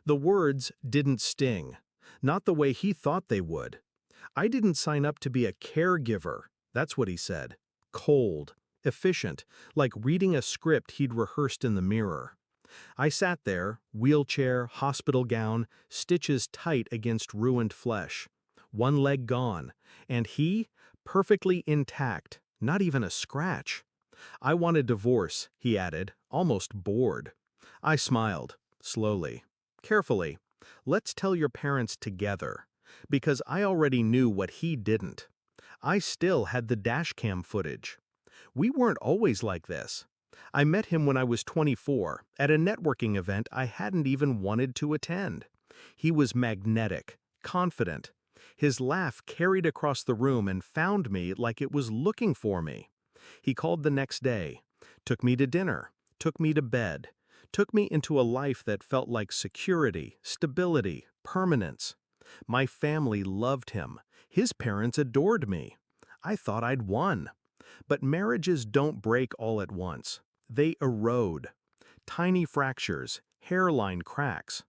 The words didn't sting, not the way he thought they would. I didn't sign up to be a caregiver, that's what he said. Cold, efficient, like reading a script he'd rehearsed in the mirror. I sat there, wheelchair, hospital gown, stitches tight against ruined flesh. One leg gone, and he, perfectly intact, not even a scratch. I want a divorce, he added, almost bored. I smiled, slowly, carefully. Let's tell your parents together. Because I already knew what he didn't. I still had the dashcam footage. We weren't always like this. I met him when I was 24, at a networking event I hadn't even wanted to attend. He was magnetic, confident. His laugh carried across the room and found me like it was looking for me. He called the next day, took me to dinner, took me to bed, took me into a life that felt like security, stability, permanence. My family loved him. His parents adored me. I thought I'd won. But marriages don't break all at once. They erode. Tiny fractures, hairline cracks.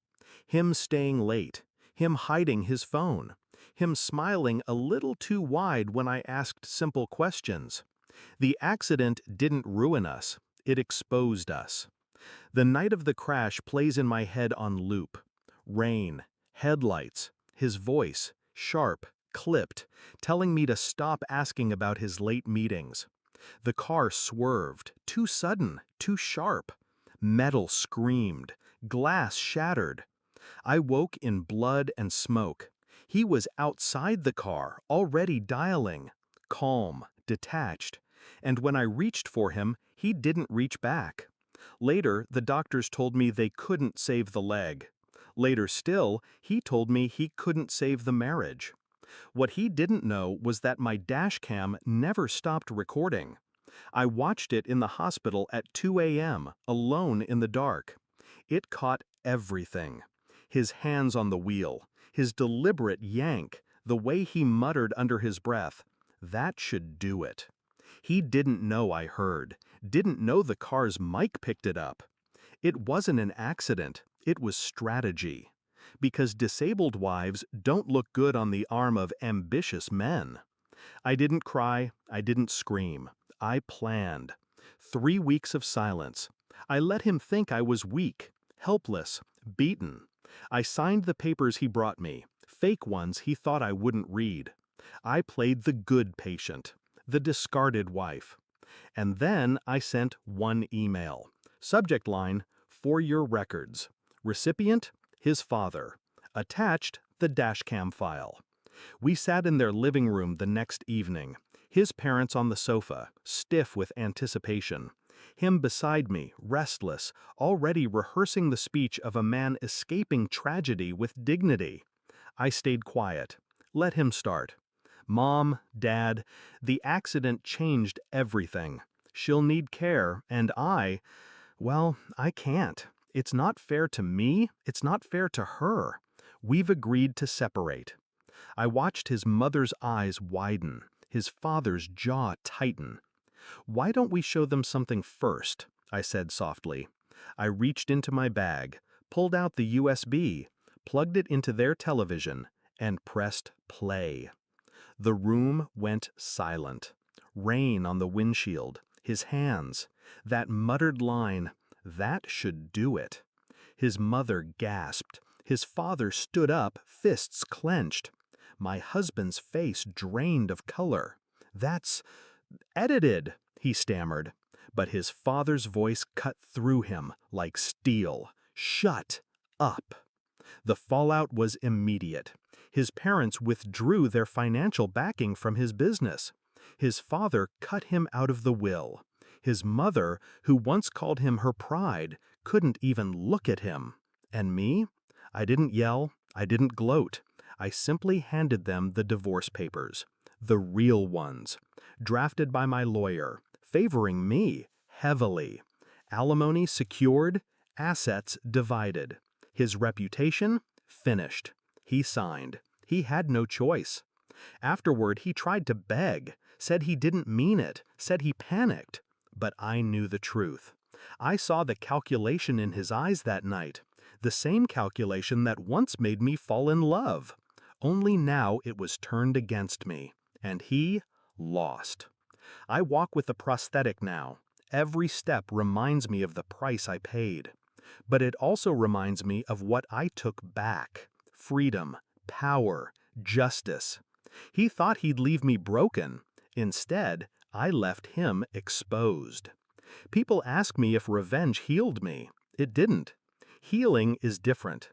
Him staying late, him hiding his phone, him smiling a little too wide when I asked simple questions. The accident didn't ruin us, it exposed us. The night of the crash plays in my head on loop. Rain, headlights, his voice, sharp, clipped, telling me to stop asking about his late meetings. The car swerved, too sudden, too sharp. Metal screamed, glass shattered. I woke in blood and smoke. He was outside the car, already dialing. Calm, detached. And when I reached for him, he didn't reach back. Later, the doctors told me they couldn't save the leg. Later still, he told me he couldn't save the marriage. What he didn't know was that my dashcam never stopped recording. I watched it in the hospital at 2 a.m., alone in the dark. It caught everything. His hands on the wheel, his deliberate yank, the way he muttered under his breath. That should do it. He didn't know I heard, didn't know the car's mic picked it up. It wasn't an accident, it was strategy. Because disabled wives don't look good on the arm of ambitious men. I didn't cry, I didn't scream. I planned. 3 weeks of silence. I let him think I was weak, helpless, beaten. I signed the papers he brought me, fake ones he thought I wouldn't read. I played the good patient, the discarded wife. And then I sent one email. Subject line, "For your records." Recipient, his father. Attached, the dashcam file. We sat in their living room the next evening. His parents on the sofa, stiff with anticipation. Him beside me, restless, already rehearsing the speech of a man escaping tragedy with dignity. I stayed quiet. Let him start. Mom, Dad, the accident changed everything. She'll need care, and well, I can't. It's not fair to me, it's not fair to her. We've agreed to separate. I watched his mother's eyes widen, his father's jaw tighten. Why don't we show them something first? I said softly. I reached into my bag, pulled out the USB, plugged it into their television, and pressed play. The room went silent. Rain on the windshield, his hands, that muttered line, "That should do it." His mother gasped. His father stood up, fists clenched. My husband's face drained of color. "That's edited," he stammered. But his father's voice cut through him like steel. "Shut up." The fallout was immediate. His parents withdrew their financial backing from his business. His father cut him out of the will. His mother, who once called him her pride, couldn't even look at him. And me? I didn't yell, I didn't gloat. I simply handed them the divorce papers. The real ones. Drafted by my lawyer, favoring me heavily. Alimony secured, assets divided. His reputation finished. He signed. He had no choice. Afterward, he tried to beg, said he didn't mean it, said he panicked. But I knew the truth. I saw the calculation in his eyes that night. The same calculation that once made me fall in love. Only now it was turned against me, and he lost. I walk with a prosthetic now. Every step reminds me of the price I paid. But it also reminds me of what I took back: freedom, power, justice. He thought he'd leave me broken. Instead, I left him exposed. People ask me if revenge healed me. It didn't. Healing is different.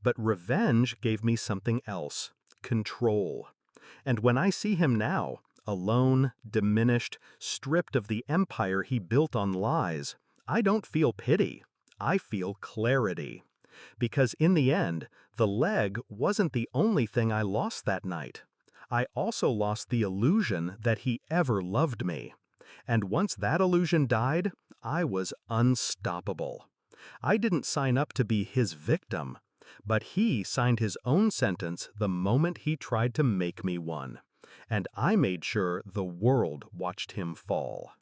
But revenge gave me something else: control. And when I see him now, alone, diminished, stripped of the empire he built on lies, I don't feel pity. I feel clarity. Because in the end, the leg wasn't the only thing I lost that night. I also lost the illusion that he ever loved me. And once that illusion died, I was unstoppable. I didn't sign up to be his victim, but he signed his own sentence the moment he tried to make me one. And I made sure the world watched him fall.